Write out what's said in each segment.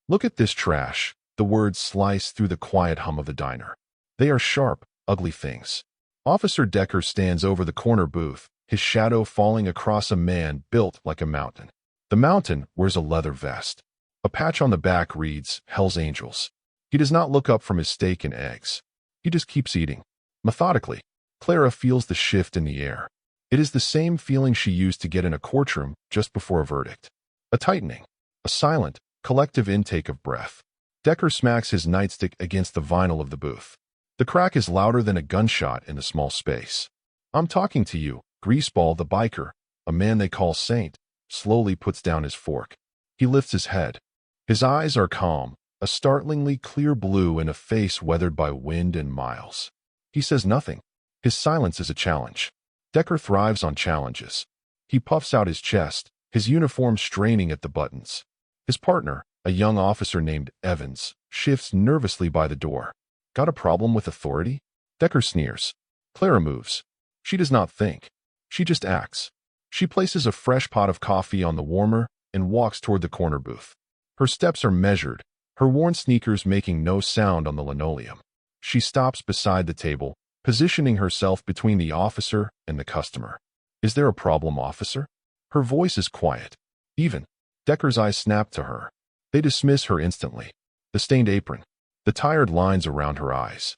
Look at this trash. The words slice through the quiet hum of the diner. They are sharp, ugly things. Officer Decker stands over the corner booth, his shadow falling across a man built like a mountain. The mountain wears a leather vest. A patch on the back reads, Hell's Angels. He does not look up from his steak and eggs. He just keeps eating. Methodically, Clara feels the shift in the air. It is the same feeling she used to get in a courtroom just before a verdict. A tightening. A silent, collective intake of breath. Decker smacks his nightstick against the vinyl of the booth. The crack is louder than a gunshot in the small space. I'm talking to you. Greaseball the biker, a man they call Saint, slowly puts down his fork. He lifts his head. His eyes are calm, a startlingly clear blue in a face weathered by wind and miles. He says nothing. His silence is a challenge. Decker thrives on challenges. He puffs out his chest, his uniform straining at the buttons. His partner, a young officer named Evans, shifts nervously by the door. Got a problem with authority? Decker sneers. Clara moves. She does not think. She just acts. She places a fresh pot of coffee on the warmer and walks toward the corner booth. Her steps are measured, her worn sneakers making no sound on the linoleum. She stops beside the table, positioning herself between the officer and the customer. Is there a problem, officer? Her voice is quiet. Even. Decker's eyes snap to her. They dismiss her instantly. The stained apron. The tired lines around her eyes.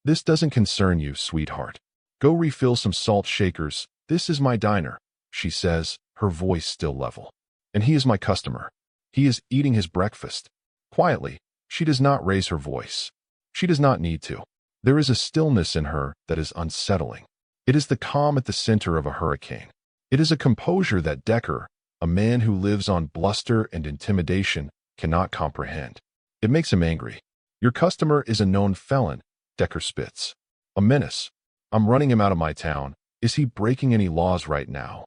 This doesn't concern you, sweetheart. Go refill some salt shakers. This is my diner, she says, her voice still level. And he is my customer. He is eating his breakfast. Quietly, she does not raise her voice. She does not need to. There is a stillness in her that is unsettling. It is the calm at the center of a hurricane. It is a composure that Decker, a man who lives on bluster and intimidation, cannot comprehend. It makes him angry. Your customer is a known felon, Decker spits. A menace. I'm running him out of my town. Is he breaking any laws right now?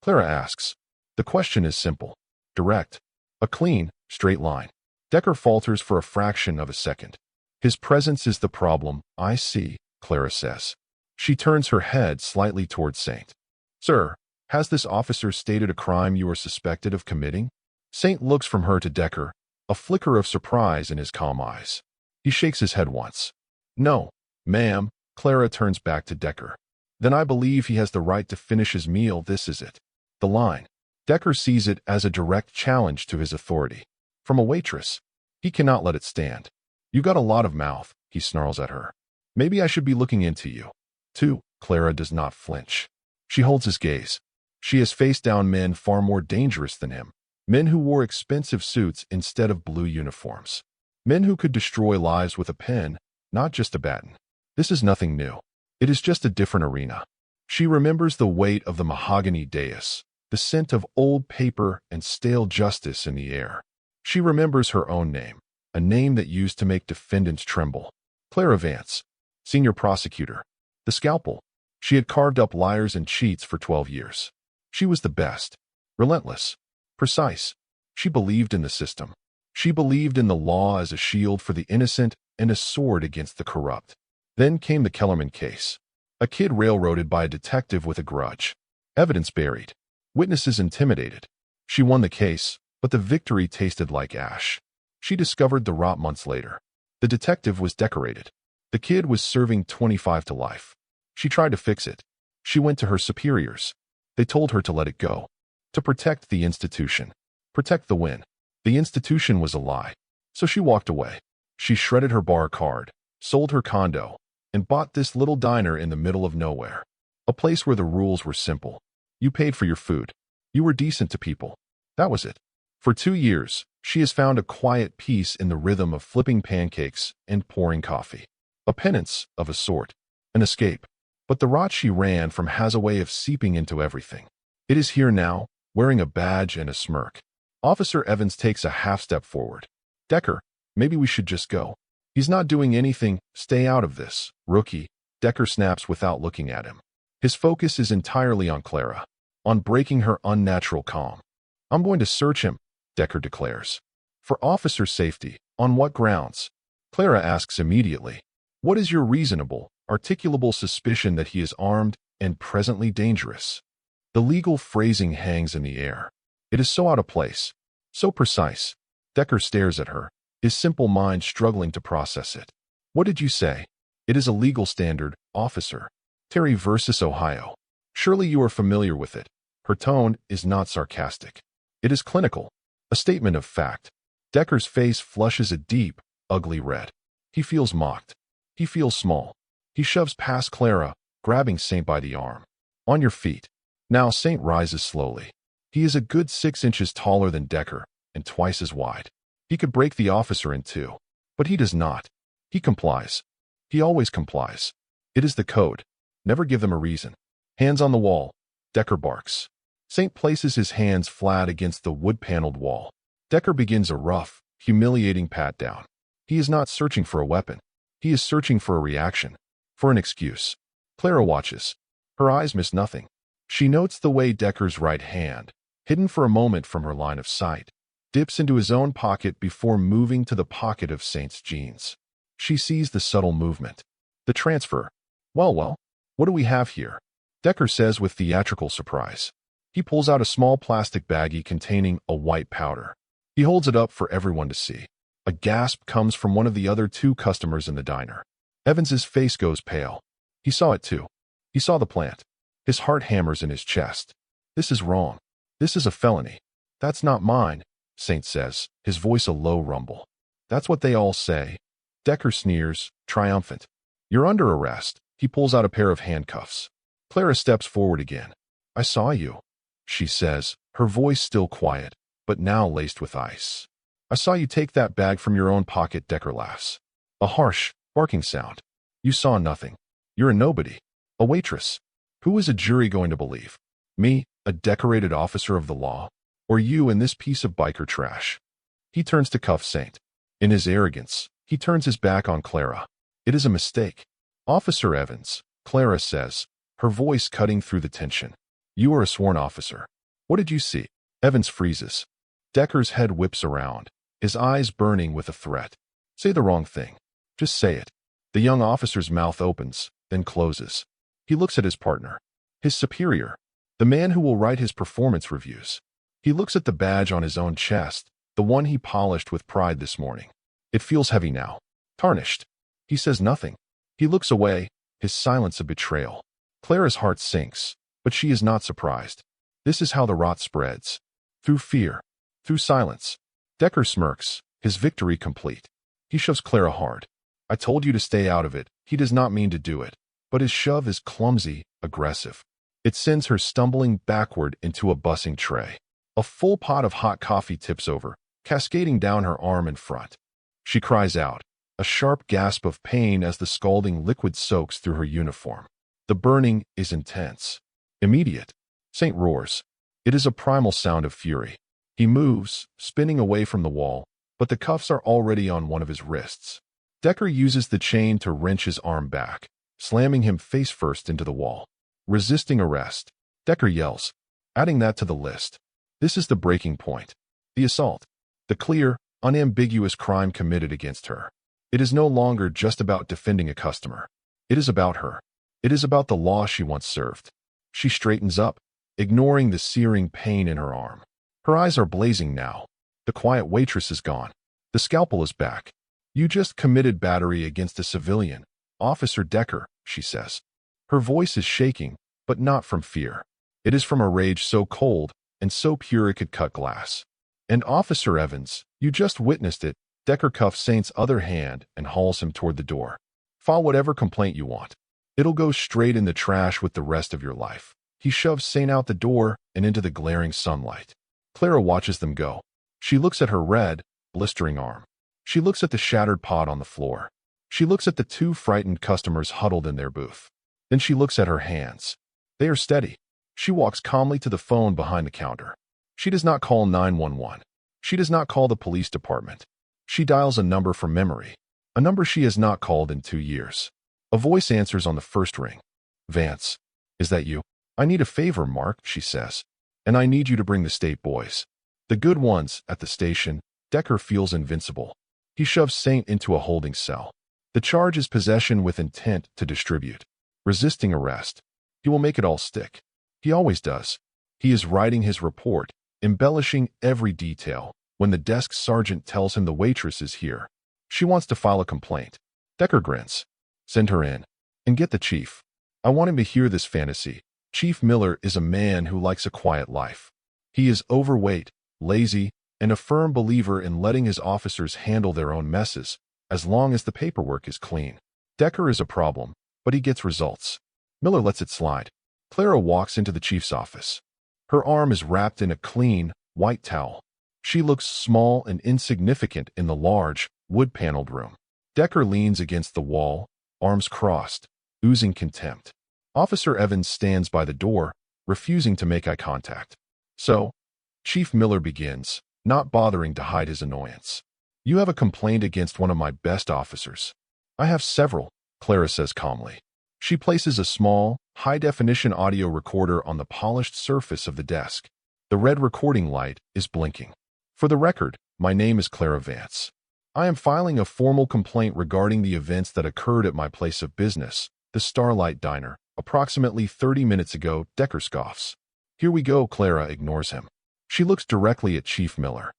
Clara asks. The question is simple. Direct. A clean, straight line. Decker falters for a fraction of a second. His presence is the problem, I see, Clara says. She turns her head slightly toward Saint. Sir, has this officer stated a crime you are suspected of committing? Saint looks from her to Decker, a flicker of surprise in his calm eyes. He shakes his head once. No, ma'am. Clara turns back to Decker. Then I believe he has the right to finish his meal. This is it. The line. Decker sees it as a direct challenge to his authority. From a waitress. He cannot let it stand. You got a lot of mouth, he snarls at her. Maybe I should be looking into you. Too. Clara does not flinch. She holds his gaze. She has faced down men far more dangerous than him. Men who wore expensive suits instead of blue uniforms. Men who could destroy lives with a pen, not just a baton. This is nothing new. It is just a different arena. She remembers the weight of the mahogany dais, the scent of old paper and stale justice in the air. She remembers her own name, a name that used to make defendants tremble. Clara Vance, senior prosecutor. The scalpel. She had carved up liars and cheats for 12 years. She was the best. Relentless. Precise. She believed in the system. She believed in the law as a shield for the innocent and a sword against the corrupt. Then came the Kellerman case. A kid railroaded by a detective with a grudge. Evidence buried. Witnesses intimidated. She won the case, but the victory tasted like ash. She discovered the rot months later. The detective was decorated. The kid was serving 25 to life. She tried to fix it. She went to her superiors. They told her to let it go. To protect the institution. Protect the win. The institution was a lie. So she walked away. She shredded her bar card, sold her condo, and bought this little diner in the middle of nowhere. A place where the rules were simple. You paid for your food. You were decent to people. That was it. For 2 years, she has found a quiet peace in the rhythm of flipping pancakes and pouring coffee. A penance, of a sort. An escape. But the rot she ran from has a way of seeping into everything. It is here now, wearing a badge and a smirk. Officer Evans takes a half step forward. Decker, maybe we should just go. He's not doing anything. Stay out of this, rookie. Decker snaps without looking at him. His focus is entirely on Clara, on breaking her unnatural calm. I'm going to search him, Decker declares. For officer safety. On what grounds? Clara asks immediately. What is your reasonable, articulable suspicion that he is armed and presently dangerous? The legal phrasing hangs in the air. It is so out of place, so precise. Decker stares at her, his simple mind struggling to process it. What did you say? It is a legal standard, officer. Terry versus Ohio. Surely you are familiar with it. Her tone is not sarcastic. It is clinical, a statement of fact. Decker's face flushes a deep, ugly red. He feels mocked. He feels small. He shoves past Clara, grabbing Saint by the arm. On your feet. Now Saint rises slowly. He is a good 6 inches taller than Decker and twice as wide. He could break the officer in two, but he does not. He complies. He always complies. It is the code. Never give them a reason. Hands on the wall. Decker barks. Saint places his hands flat against the wood-paneled wall. Decker begins a rough, humiliating pat-down. He is not searching for a weapon. He is searching for a reaction, for an excuse. Clara watches. Her eyes miss nothing. She notes the way Decker's right hand, hidden for a moment from her line of sight, dips into his own pocket before moving to the pocket of Saint's jeans. She sees the subtle movement. The transfer. Well, what do we have here? Decker says with theatrical surprise. He pulls out a small plastic baggie containing a white powder. He holds it up for everyone to see. A gasp comes from one of the other 2 customers in the diner. Evans's face goes pale. He saw it too. He saw the plant. His heart hammers in his chest. This is wrong. This is a felony. That's not mine, Saint says, his voice a low rumble. That's what they all say. Decker sneers, triumphant. You're under arrest. He pulls out a pair of handcuffs. Clara steps forward again. I saw you, she says, her voice still quiet, but now laced with ice. I saw you take that bag from your own pocket, Decker laughs. A harsh, barking sound. You saw nothing. You're a nobody. A waitress. Who is a jury going to believe? Me, a decorated officer of the law? Or you in this piece of biker trash? He turns to cuff Saint. In his arrogance, he turns his back on Clara. It is a mistake. Officer Evans, Clara says, her voice cutting through the tension. You are a sworn officer. What did you see? Evans freezes. Decker's head whips around, his eyes burning with a threat. Say the wrong thing. Just say it. The young officer's mouth opens, then closes. He looks at his partner, his superior, the man who will write his performance reviews. He looks at the badge on his own chest, the one he polished with pride this morning. It feels heavy now, tarnished. He says nothing. He looks away, his silence a betrayal. Clara's heart sinks, but she is not surprised. This is how the rot spreads. Through fear. Through silence. Decker smirks, his victory complete. He shoves Clara hard. I told you to stay out of it. He does not mean to do it. But his shove is clumsy, aggressive. It sends her stumbling backward into a bussing tray. A full pot of hot coffee tips over, cascading down her arm in front. She cries out, a sharp gasp of pain as the scalding liquid soaks through her uniform. The burning is intense. Immediate. Saint roars. It is a primal sound of fury. He moves, spinning away from the wall, but the cuffs are already on one of his wrists. Decker uses the chain to wrench his arm back, slamming him face first into the wall. Resisting arrest. Decker yells, adding that to the list. This is the breaking point. The assault. The clear, unambiguous crime committed against her. It is no longer just about defending a customer. It is about her. It is about the law she once served. She straightens up, ignoring the searing pain in her arm. Her eyes are blazing now. The quiet waitress is gone. The scalpel is back. You just committed battery against a civilian, Officer Decker, she says. Her voice is shaking, but not from fear. It is from a rage so cold and so pure it could cut glass. And Officer Evans, you just witnessed it. Decker cuffs Saint's other hand and hauls him toward the door. File whatever complaint you want. It'll go straight in the trash with the rest of your life. He shoves Saint out the door and into the glaring sunlight. Clara watches them go. She looks at her red, blistering arm. She looks at the shattered pot on the floor. She looks at the 2 frightened customers huddled in their booth. Then she looks at her hands. They are steady. She walks calmly to the phone behind the counter. She does not call 911. She does not call the police department. She dials a number from memory, a number she has not called in 2 years. A voice answers on the first ring. Vance, is that you? I need a favor, Mark, she says. And I need you to bring the state boys. The good ones, at the station. Decker feels invincible. He shoves Saint into a holding cell. The charge is possession with intent to distribute. Resisting arrest. He will make it all stick. He always does. He is writing his report, embellishing every detail, when the desk sergeant tells him the waitress is here. She wants to file a complaint. Decker grins. Send her in. And get the chief. I want him to hear this fantasy. Chief Miller is a man who likes a quiet life. He is overweight, lazy, and a firm believer in letting his officers handle their own messes, as long as the paperwork is clean. Decker is a problem, but he gets results. Miller lets it slide. Clara walks into the chief's office. Her arm is wrapped in a clean, white towel. She looks small and insignificant in the large, wood-paneled room. Decker leans against the wall, arms crossed, oozing contempt. Officer Evans stands by the door, refusing to make eye contact. So, Chief Miller begins, not bothering to hide his annoyance. You have a complaint against one of my best officers. I have several, Clara says calmly. She places a small, high-definition audio recorder on the polished surface of the desk. The red recording light is blinking. For the record, my name is Clara Vance. I am filing a formal complaint regarding the events that occurred at my place of business, the Starlight Diner, approximately 30 minutes ago. Decker scoffs. Here we go. Clara ignores him. She looks directly at Chief Miller.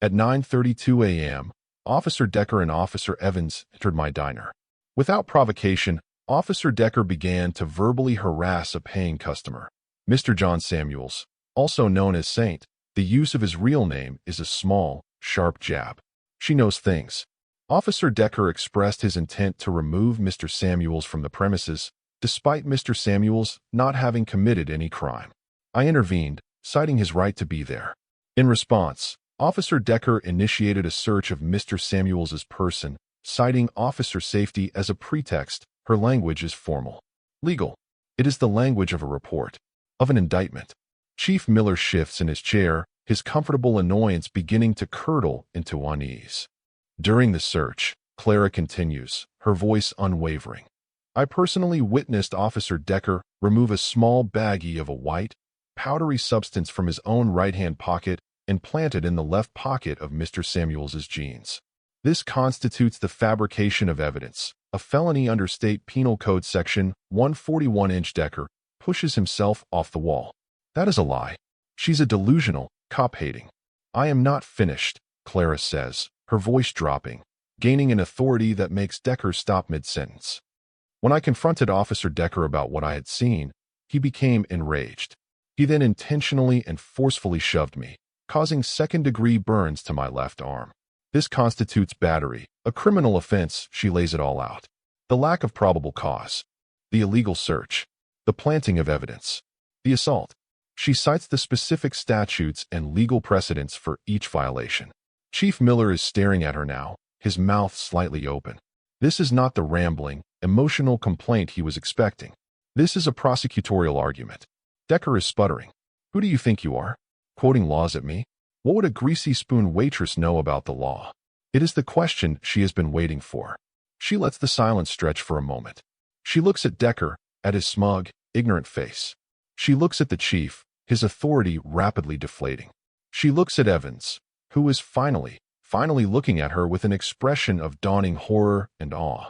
At 9:32 a.m., Officer Decker and Officer Evans entered my diner. Without provocation, Officer Decker began to verbally harass a paying customer. Mr. John Samuels, also known as Saint, the use of his real name is a small, sharp jab. She knows things. Officer Decker expressed his intent to remove Mr. Samuels from the premises, despite Mr. Samuels not having committed any crime. I intervened, citing his right to be there. In response, Officer Decker initiated a search of Mr. Samuels's person, citing officer safety as a pretext. Her language is formal. Legal. It is the language of a report, of an indictment. Chief Miller shifts in his chair, his comfortable annoyance beginning to curdle into unease. During the search, Clara continues, her voice unwavering. I personally witnessed Officer Decker remove a small baggie of a white, powdery substance from his own right-hand pocket and plant it in the left pocket of Mr. Samuels's jeans. This constitutes the fabrication of evidence, a felony under State Penal Code Section 141. Decker pushes himself off the wall. That is a lie. She's a delusional, cop-hating. I am not finished, Clara says, her voice dropping, gaining an authority that makes Decker stop mid-sentence. When I confronted Officer Decker about what I had seen, he became enraged. He then intentionally and forcefully shoved me, causing second-degree burns to my left arm. This constitutes battery, a criminal offense. She lays it all out. The lack of probable cause, the illegal search, the planting of evidence, the assault. She cites the specific statutes and legal precedents for each violation. Chief Miller is staring at her now, his mouth slightly open. This is not the rambling, emotional complaint he was expecting. This is a prosecutorial argument. Decker is sputtering. Who do you think you are? Quoting laws at me? What would a greasy spoon waitress know about the law? It is the question she has been waiting for. She lets the silence stretch for a moment. She looks at Decker, at his smug, ignorant face. She looks at the chief, his authority rapidly deflating. She looks at Evans, who is finally looking at her with an expression of dawning horror and awe.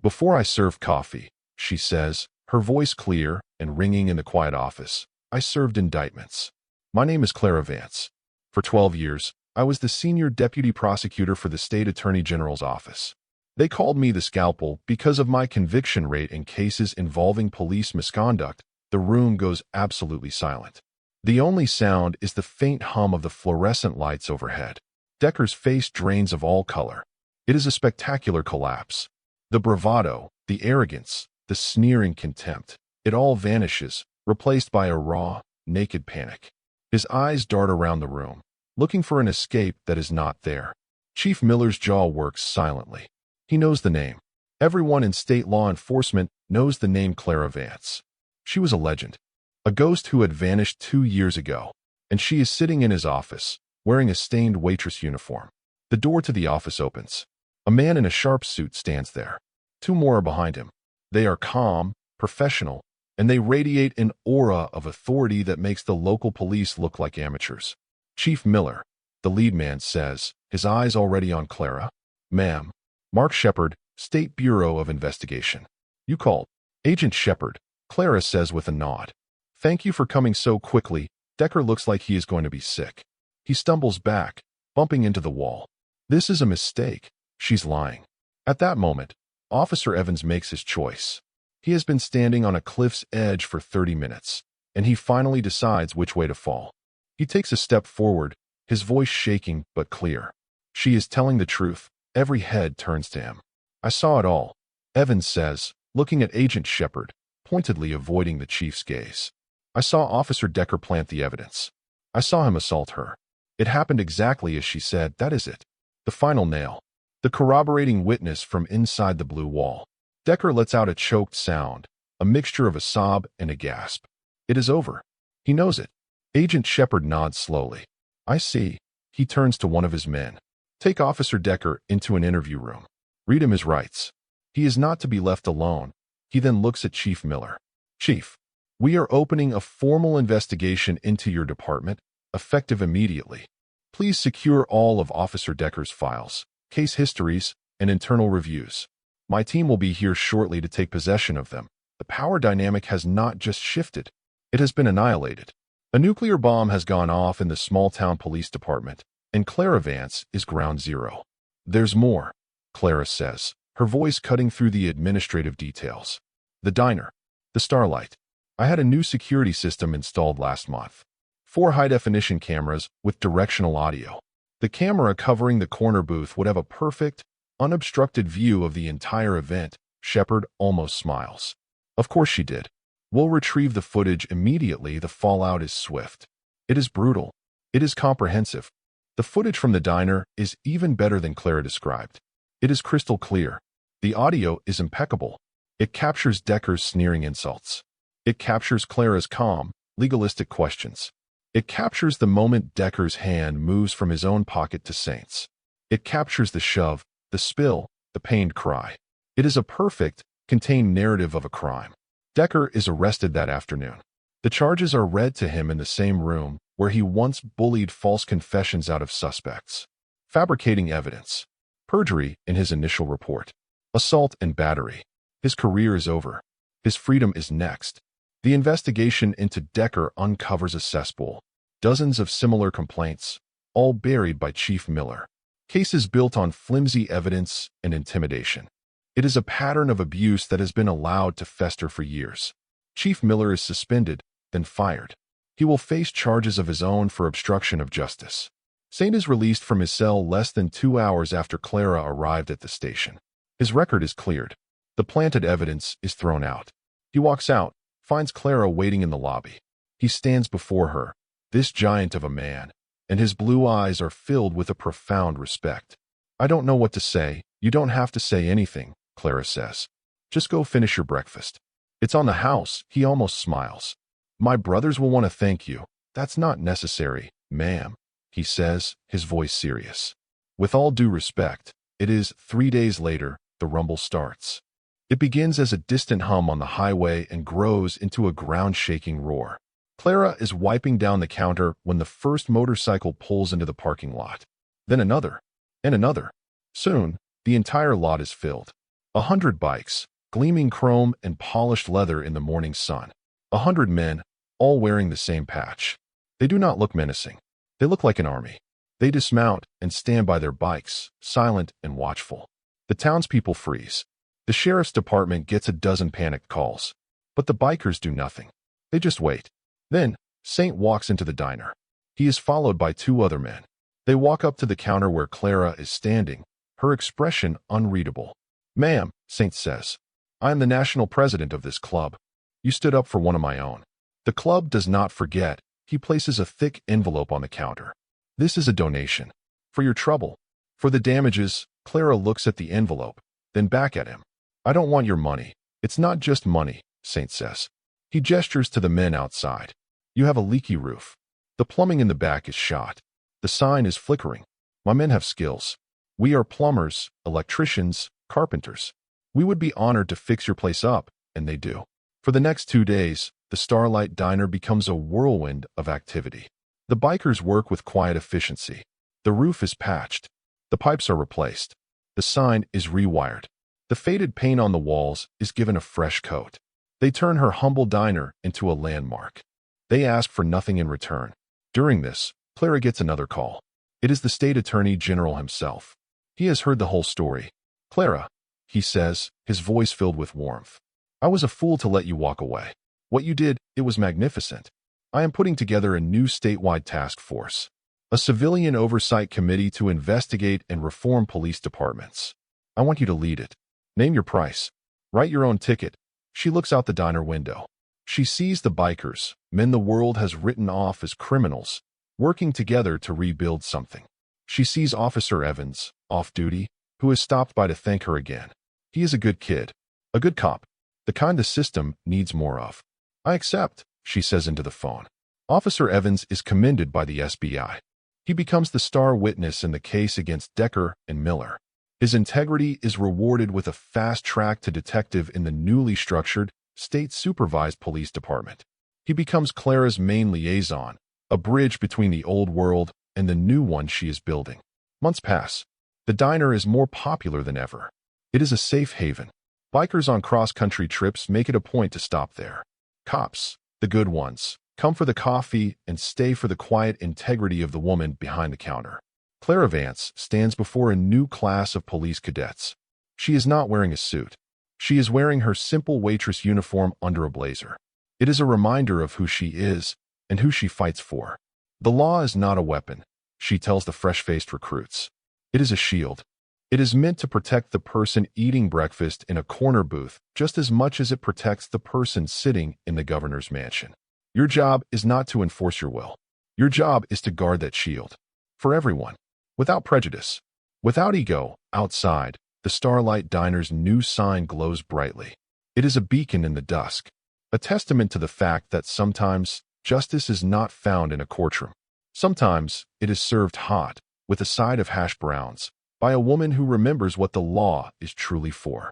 Before I serve coffee, she says, her voice clear and ringing in the quiet office, I served indictments. My name is Clara Vance. For 12 years, I was the senior deputy prosecutor for the state attorney general's office. They called me the scalpel because of my conviction rate in cases involving police misconduct. The room goes absolutely silent. The only sound is the faint hum of the fluorescent lights overhead. Decker's face drains of all color. It is a spectacular collapse. The bravado, the arrogance, the sneering contempt, it all vanishes, replaced by a raw, naked panic. His eyes dart around the room, looking for an escape that is not there. Chief Miller's jaw works silently. He knows the name. Everyone in state law enforcement knows the name Clara Vance. She was a legend, a ghost who had vanished 2 years ago, and she is sitting in his office, wearing a stained waitress uniform. The door to the office opens. A man in a sharp suit stands there. 2 more are behind him. They are calm, professional, and they radiate an aura of authority that makes the local police look like amateurs. Chief Miller, the lead man, says, his eyes already on Clara. Ma'am, Mark Shepard, State Bureau of Investigation. You called. Agent Shepard, Clara says with a nod. Thank you for coming so quickly. Decker looks like he is going to be sick. He stumbles back, bumping into the wall. This is a mistake. She's lying. At that moment, Officer Evans makes his choice. He has been standing on a cliff's edge for 30 minutes, and he finally decides which way to fall. He takes a step forward, his voice shaking but clear. She is telling the truth. Every head turns to him. I saw it all, Evans says, looking at Agent Shepard, pointedly avoiding the chief's gaze. I saw Officer Decker plant the evidence. I saw him assault her. It happened exactly as she said. That is it. The final nail. The corroborating witness from inside the blue wall. Decker lets out a choked sound, a mixture of a sob and a gasp. It is over. He knows it. Agent Shepard nods slowly. I see. He turns to one of his men. Take Officer Decker into an interview room. Read him his rights. He is not to be left alone. He then looks at Chief Miller. Chief, we are opening a formal investigation into your department, effective immediately. Please secure all of Officer Decker's files, case histories, and internal reviews. My team will be here shortly to take possession of them. The power dynamic has not just shifted. It has been annihilated. A nuclear bomb has gone off in the small-town police department, and Clara Vance is ground zero. There's more, Clara says, her voice cutting through the administrative details. The diner. The Starlight. I had a new security system installed last month. 4 high-definition cameras with directional audio. The camera covering the corner booth would have a perfect, unobstructed view of the entire event. Shepard almost smiles. Of course she did. We'll retrieve the footage immediately. The fallout is swift. It is brutal. It is comprehensive. The footage from the diner is even better than Clara described. It is crystal clear. The audio is impeccable. It captures Decker's sneering insults. It captures Clara's calm, legalistic questions. It captures the moment Decker's hand moves from his own pocket to Saint's. It captures the shove, the spill, the pained cry. It is a perfect, contained narrative of a crime. Decker is arrested that afternoon. The charges are read to him in the same room where he once bullied false confessions out of suspects. Fabricating evidence. Perjury in his initial report. Assault and battery. His career is over. His freedom is next. The investigation into Decker uncovers a cesspool. Dozens of similar complaints, all buried by Chief Miller. Cases built on flimsy evidence and intimidation. It is a pattern of abuse that has been allowed to fester for years. Chief Miller is suspended, then fired. He will face charges of his own for obstruction of justice. Saint is released from his cell less than 2 hours after Clara arrived at the station. His record is cleared. The planted evidence is thrown out. He walks out, finds Clara waiting in the lobby. He stands before her, this giant of a man, and his blue eyes are filled with a profound respect. I don't know what to say. You don't have to say anything, Clara says. Just go finish your breakfast. It's on the house. He almost smiles. My brothers will want to thank you. That's not necessary, ma'am, he says, his voice serious. With all due respect, it is 3 days later, the rumble starts. It begins as a distant hum on the highway and grows into a ground-shaking roar. Clara is wiping down the counter when the first motorcycle pulls into the parking lot. Then another, and another. Soon, the entire lot is filled. 100 bikes, gleaming chrome and polished leather in the morning sun. 100 men, all wearing the same patch. They do not look menacing. They look like an army. They dismount and stand by their bikes, silent and watchful. The townspeople freeze. The sheriff's department gets a dozen panicked calls. But the bikers do nothing. They just wait. Then, Saint walks into the diner. He is followed by 2 other men. They walk up to the counter where Clara is standing, her expression unreadable. Ma'am, Saint says, I am the national president of this club. You stood up for one of my own. The club does not forget. He places a thick envelope on the counter. This is a donation. For your trouble. For the damages. Clara looks at the envelope, then back at him. I don't want your money. It's not just money, Saint says. He gestures to the men outside. You have a leaky roof. The plumbing in the back is shot. The sign is flickering. My men have skills. We are plumbers, electricians, carpenters. We would be honored to fix your place up, and they do. For the next 2 days, the Starlight Diner becomes a whirlwind of activity. The bikers work with quiet efficiency. The roof is patched. The pipes are replaced. The sign is rewired. The faded paint on the walls is given a fresh coat. They turn her humble diner into a landmark. They ask for nothing in return. During this, Clara gets another call. It is the state attorney general himself. He has heard the whole story. Clara, he says, his voice filled with warmth. I was a fool to let you walk away. What you did, it was magnificent. I am putting together a new statewide task force, a civilian oversight committee to investigate and reform police departments. I want you to lead it. Name your price. Write your own ticket. She looks out the diner window. She sees the bikers, men the world has written off as criminals, working together to rebuild something. She sees Officer Evans, off duty, who is stopped by to thank her again. He is a good kid, a good cop, the kind the system needs more of. I accept, she says into the phone. Officer Evans is commended by the SBI. He becomes the star witness in the case against Decker and Miller. His integrity is rewarded with a fast track to detective in the newly structured, state-supervised police department. He becomes Clara's main liaison, a bridge between the old world and the new one she is building. Months pass. The diner is more popular than ever. It is a safe haven. Bikers on cross-country trips make it a point to stop there. Cops, the good ones, come for the coffee and stay for the quiet integrity of the woman behind the counter. Clara Vance stands before a new class of police cadets. She is not wearing a suit. She is wearing her simple waitress uniform under a blazer. It is a reminder of who she is and who she fights for. The law is not a weapon, she tells the fresh-faced recruits. It is a shield. It is meant to protect the person eating breakfast in a corner booth just as much as it protects the person sitting in the governor's mansion. Your job is not to enforce your will. Your job is to guard that shield. For everyone. Without prejudice. Without ego. Outside, the Starlight Diner's new sign glows brightly. It is a beacon in the dusk. A testament to the fact that sometimes justice is not found in a courtroom. Sometimes it is served hot, with a side of hash browns, by a woman who remembers what the law is truly for.